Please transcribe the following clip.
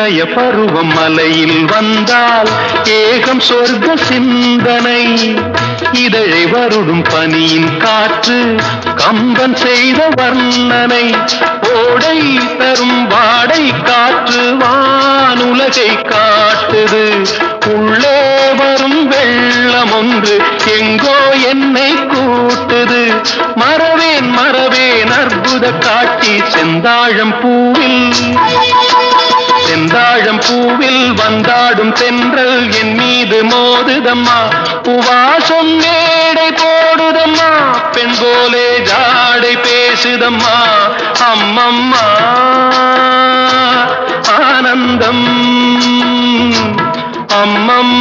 இளைய பருவம் மலையில் வந்தால் ஏகம் சொர்க்க சிந்தனை. இதழை வருடும் பனியின் காற்று கம்பன் செய்த வர்ணனை. ஓடை தரும் வாடை காற்று வானுலகை காட்டுது. உள்ளே வரும் வெள்ளம் ஒன்று எங்கோ என்னை கூட்டுது. மறவேன் மறவேன் அற்புத காட்சி செந்தாழம் பூவில் வந்தாடும் தென்றல் என் மீது மோதுதம்மா. உவாசம் மேடை போடுதம்மா, பெண் போலே ஜாடை பேசுதம்மா. அம்மம்மா ஆனந்தம், அம்மம்மா